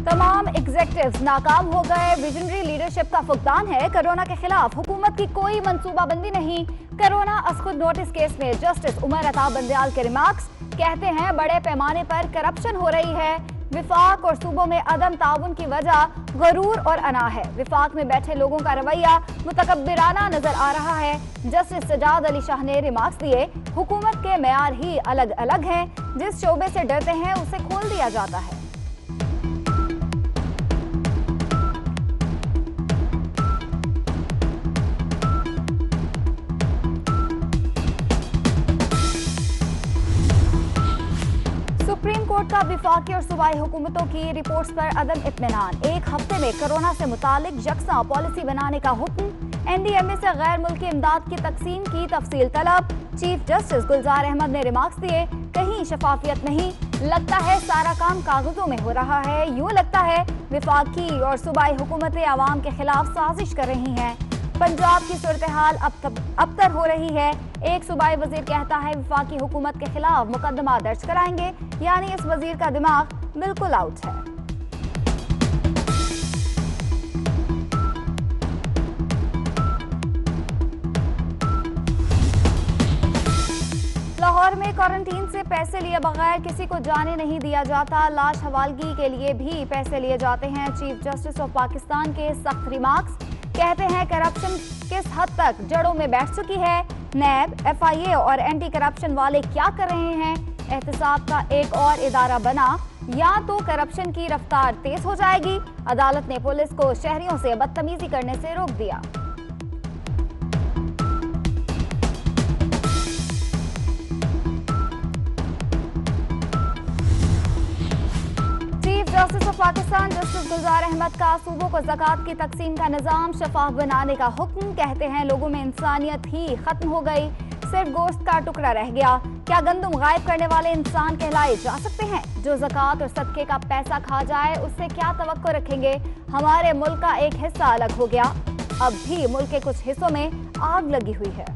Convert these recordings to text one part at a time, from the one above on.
तमाम एग्जेक्टिव्स नाकाम हो गए। विजनरी लीडरशिप का फुकदान है। कोरोना के खिलाफ हुकूमत की कोई मंसूबाबंदी नहीं। कोरोना असखुद नोटिस केस में जस्टिस उमर अता बंदयाल के रिमार्क्स, कहते हैं बड़े पैमाने पर करप्शन हो रही है। विफाक और सूबों में अदम ताउन की वजह गरूर और अना है। विफाक में बैठे लोगों का रवैया मुतकब्बिराना नजर आ रहा है। जस्टिस सजाद अली शाह ने रिमार्क्स दिए, हुकूमत के मेयार ही अलग अलग हैं। जिस शोबे से डरते हैं उसे खोल दिया जाता है। सुप्रीम कोर्ट का विफाकी और सूबाई हुकूमतों की रिपोर्ट्स पर अदम इत्मीनान। एक हफ्ते में कोरोना से मुतालिक यकसा पॉलिसी बनाने का हुक्म। NDMA से गैर मुल्की इमदाद की तकसीम की तफसील तलब। चीफ जस्टिस गुलजार अहमद ने रिमार्क्स दिए, कहीं शफाफियत नहीं, लगता है सारा काम कागजों में हो रहा है। यूं लगता है विफाकी और सूबाई हुकूमतें आवाम के खिलाफ साजिश कर रही हैं। पंजाब की सूरत हाल अबतर हो रही है। एक सूबाई वजीर कहता है विफाकी हुकूमत के खिलाफ मुकदमा दर्ज कराएंगे, यानी इस वजीर का दिमाग बिल्कुल आउट है। लाहौर में क्वारंटीन से पैसे लिए बगैर किसी को जाने नहीं दिया जाता। लाश हवालगी के लिए भी पैसे लिए जाते हैं। चीफ जस्टिस ऑफ पाकिस्तान के सख्त रिमार्क्स, कहते हैं करप्शन किस हद तक जड़ों में बैठ चुकी है। नैब, FIA और एंटी करप्शन वाले क्या कर रहे हैं। एहतसाब का एक और इदारा बना, या तो करप्शन की रफ्तार तेज हो जाएगी। अदालत ने पुलिस को शहरियों से बदतमीजी करने से रोक दिया। जस्टिस ऑफ पाकिस्तान जस्टिस गुलजार अहमद का सूबों को ज़कात की तकसीम का निज़ाम शफाफ बनाने का हुक्म। कहते हैं लोगों में इंसानियत ही खत्म हो गई, सिर्फ गोश्त का टुकड़ा रह गया। क्या गंदम गायब करने वाले इंसान कहलाए जा सकते हैं? जो ज़कात और सदके का पैसा खा जाए उससे क्या तवक्को रखेंगे। हमारे मुल्क का एक हिस्सा अलग हो गया, अब भी मुल्क के कुछ हिस्सों में आग लगी हुई है।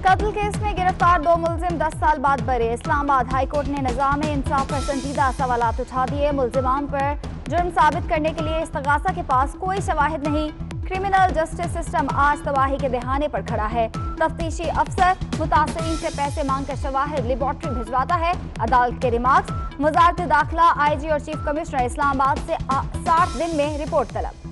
कत्ल केस में गिरफ्तार 2 मुलजिम 10 साल बाद बरे। इस्लामाबाद हाई कोर्ट ने निज़ाम इंसाफ पर संजीदा सवालात उठा दिए। मुलजिमान पर जुर्म साबित करने के लिए इस्तगासा के पास कोई शवाहिद नहीं। क्रिमिनल जस्टिस सिस्टम आज तबाही के दहाने पर खड़ा है। तफ्तीशी अफसर मुतासरीन से पैसे मांगकर शवाहिद लेबॉर्ट्री भिजवाता है। अदालत के रिमार्क्स, वजारत दाखिला, IG और चीफ कमिश्नर इस्लामाबाद से 60 दिन में रिपोर्ट तलब।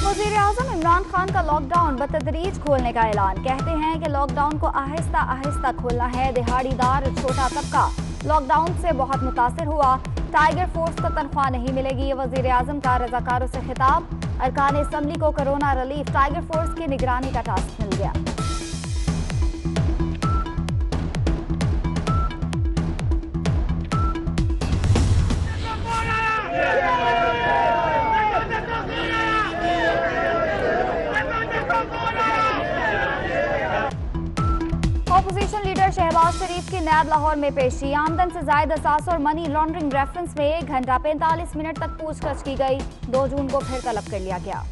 वज़ीर-ए-आज़म इमरान खान का लॉकडाउन बतदरीज खोलने का ऐलान। कहते हैं कि लॉकडाउन को आहिस्ता आहिस्ता खोलना है। दिहाड़ीदार छोटा तबका लॉकडाउन से बहुत मुतासिर हुआ। टाइगर फोर्स को तनख्वाह नहीं मिलेगी। वज़ीर-ए-आज़म का रज़ाकारों से खिताब। अरकान असम्बली को कोरोना रिलीफ टाइगर फोर्स की निगरानी का टास्क मिल गया। अपोजिशन लीडर शहबाज शरीफ की नैब लाहौर में पेशी। आमदन से जायद असास और मनी लॉन्ड्रिंग रेफरेंस में 1 घंटा 45 मिनट तक पूछताछ की गई। 2 जून को फिर तलब कर लिया गया।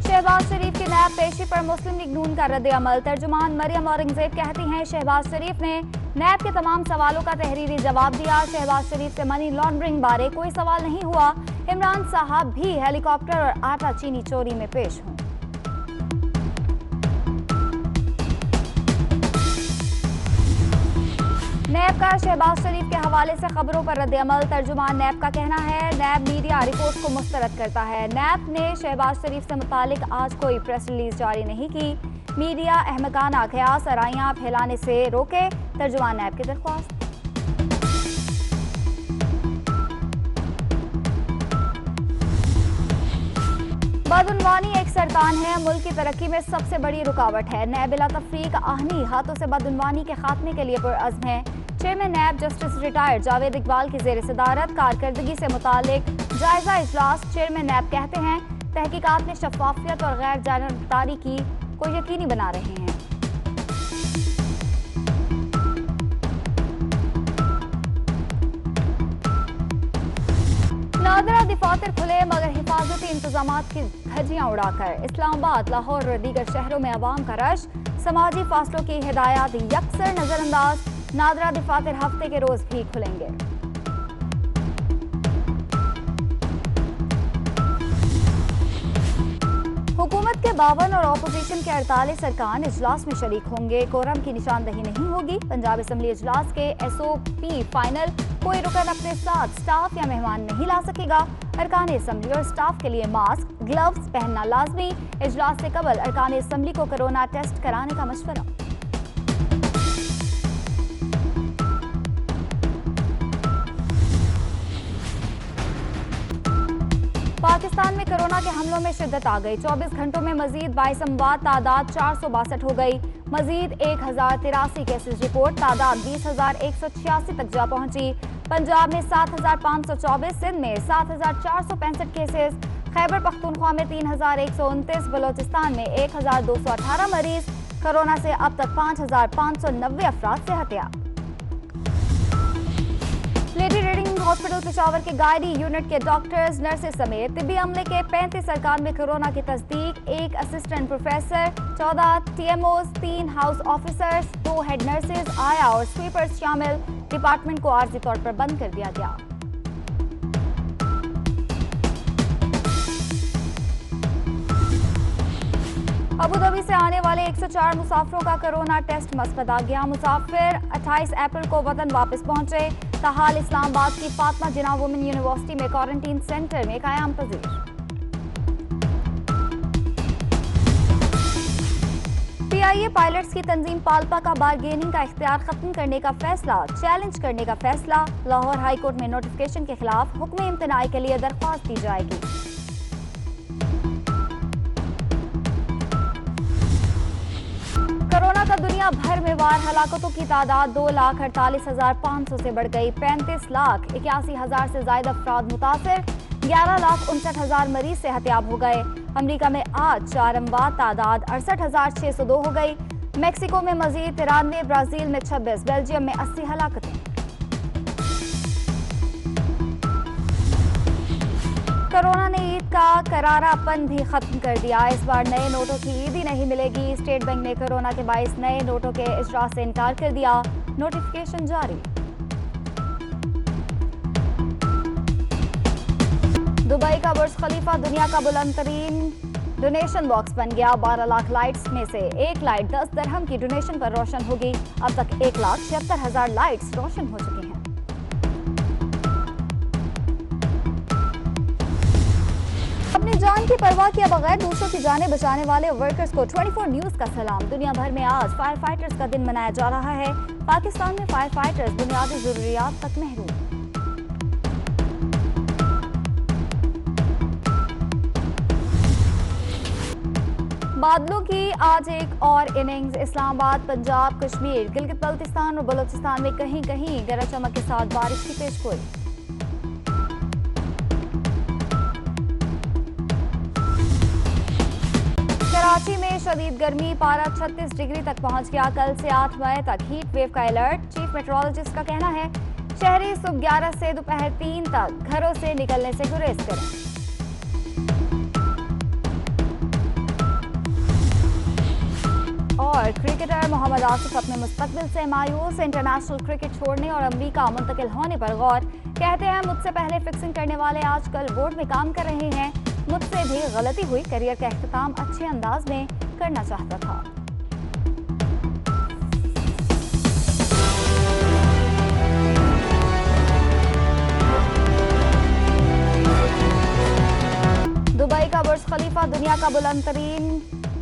शहबाज शरीफ की नैब पेशी पर मुस्लिम लीग नून का रद्द-ए-अमल। तर्जुमान मरियम औरंगजेब कहती हैं शहबाज शरीफ ने नैब के तमाम सवालों का तहरीरी जवाब दिया। शहबाज शरीफ से मनी लॉन्ड्रिंग बारे कोई सवाल नहीं हुआ। इमरान साहब भी हेलीकॉप्टर और आटा चीनी चोरी में पेश हों। नैब का शहबाज शरीफ के हवाले से खबरों पर रद्द-ए-अमल। तर्जुमान नैब का कहना है नैब मीडिया रिपोर्ट को मुस्तरद करता है। नैब ने शहबाज शरीफ से मुतालिक आज कोई प्रेस रिलीज जारी नहीं की। मीडिया अहमकाना क़यास आराइयां फैलाने से रोके। तर्जुमान नैब की दरख्वास्त। बदउनवानी एक सरतान है, मुल्क की तरक्की में सबसे बड़ी रुकावट है। नैब बिला तफरीक आहनी हाथों से बदउनवानी के खात्मे के लिए पुरअज़्म है। Chairman NAB justice retired Javed Iqbal की जेर सदारत कारकर्दगी से मुतालिक जायजा इजलास। चेयरमैन नैब कहते हैं तहकीकात में शफाफियत और गैर जानबदारी को यकीनी बना रहे हैं। नादरा दफातर खुले मगर हिफाजती इंतजाम की धज्जियां उड़ाकर। इस्लामाबाद, लाहौर और दीगर शहरों में अवाम का रश। समाजी फासलों की हिदायत यकसर नजरअंदाज। नादरा दफातर हफ्ते के रोज भी खुलेंगे। हुकूमत के 52 और अपोजिशन के 48 अरकान इजलास में शरीक होंगे। कोरम की निशानदही नहीं होगी। पंजाब असम्बली इजलास के SOP फाइनल। कोई रुकन अपने साथ स्टाफ या मेहमान नहीं ला सकेगा। अरकान असम्बली और स्टाफ के लिए मास्क, ग्लव्स पहनना लाजमी। इजलास से कबल अरकान असम्बली को कोरोना टेस्ट कराने का मशवरा। पाकिस्तान में कोरोना के हमलों में शिद्दत आ गई। 24 घंटों में मजीद 22 अमवात, तादाद 462 हो गई। मजीद 1083 केसेस रिपोर्ट, तादाद 20,186 तक जा पहुंची। पंजाब में 7,524, सिंध में 7,465 केसेस, खैबर पख्तूनख्वा में 3,129, बलोचिस्तान में 1,218 मरीज। कोरोना से अब तक 5,590 अफराद सेहतियाब। लेडी रीडिंग हॉस्पिटल पेशावर के गायनी यूनिट के डॉक्टर्स, नर्सेज समेत तिब्बी अमले के 35 अरकान में कोरोना की तस्दीक। 1 assistant professor, 14 TMOs, 3 house officers, 2 head nurses, आया और स्वीपर्स शामिल। डिपार्टमेंट को आर्जी तौर पर बंद कर दिया गया। अबूधाबी से आने वाले 104 मुसाफिरों का कोरोना टेस्ट मस्बत आ गया। मुसाफिर 28 अप्रैल को वतन वापस पहुंचे। ताहाल इस्लामाबाद की फातिमा जिन्ना वुमेन यूनिवर्सिटी में क्वारंटीन सेंटर में कयाम पजीर। PIA पायलट्स की तंजीम पाल्पा का बारगेनिंग का इख्तियार खत्म करने का फैसला, चैलेंज करने का फैसला। लाहौर हाई कोर्ट में नोटिफिकेशन के खिलाफ हुक्म इम्तनाई के लिए दरख्वास्त दी जाएगी। कोरोना का दुनिया भर में वार, हलाकतों की तादाद 2,48,500 से बढ़ गई। 35,81,000 से ज्यादा अफराद मुतासर। 11,59,000 मरीज सेहतियाब हो गए। अमरीका में आज 4 अमवात, तादाद 68,602 हो गई। मेक्सिको में मजीद 93, ब्राजील में 26, बेल्जियम में 80 हलाकतें। कोरोना ने ईद का करारापन भी खत्म कर दिया। इस बार नए नोटों की ईद ही नहीं मिलेगी। स्टेट बैंक ने कोरोना के बाइस नए नोटों के इजरा से इनकार कर दिया। नोटिफिकेशन जारी। दुबई का बुर्ज खलीफा दुनिया का बुलंद तरीन डोनेशन बॉक्स बन गया। 12 लाख लाइट्स में से एक लाइट 10 दिरहम की डोनेशन पर रोशन होगी। अब तक 1,76,000 लाइट्स रोशन हो चुकी हैं। अपनी जान की परवाह किए बगैर दूसरों की जानें बचाने वाले वर्कर्स को 24 न्यूज का सलाम। दुनिया भर में आज फायर फाइटर्स का दिन मनाया जा रहा है। पाकिस्तान में फायर फाइटर्स बुनियादी जरूरियात तक महरूम। बादलों की आज एक और इनिंग्स। इस्लामाबाद, पंजाब, कश्मीर, गिलगित बल्तिस्तान और बलोचिस्तान में कहीं कहीं गरज चमक के साथ बारिश की पेशगोई। कराची में शदीद गर्मी, पारा 36 डिग्री तक पहुंच गया। कल से 8 मई तक हीट वेव का अलर्ट। चीफ मेट्रोलॉजिस्ट का कहना है शहरी सुबह 11 से दोपहर 3 तक घरों से निकलने से गुरेज करें। और क्रिकेटर मोहम्मद आसिफ अपने मुस्तकबिल से मायूस। इंटरनेशनल क्रिकेट छोड़ने और अमेरिका मुंतकिल होने पर गौर। कहते हैं मुझसे पहले फिक्सिंग करने वाले आजकल बोर्ड में काम कर रहे हैं। मुझसे भी गलती हुई। करियर का इख्तिताम अच्छे अंदाज में करना चाहता था। दुबई का बुर्ज खलीफा दुनिया का बुलंद तरीन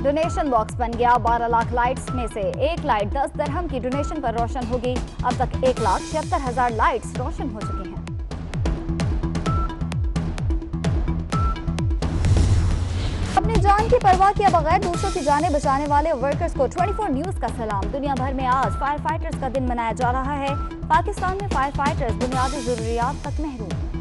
डोनेशन बॉक्स बन गया। 12 लाख लाइट्स में से एक लाइट 10 दिरहम की डोनेशन पर रोशन होगी। अब तक 1,76,000 लाइट्स रोशन हो चुकी हैं। अपनी जान की परवाह किए बगैर दूसरों की जानें बचाने वाले वर्कर्स को 24 न्यूज का सलाम। दुनिया भर में आज फायर फाइटर्स का दिन मनाया जा रहा है। पाकिस्तान में फायर फाइटर्स बुनियादी जरूरियात तक महरूम।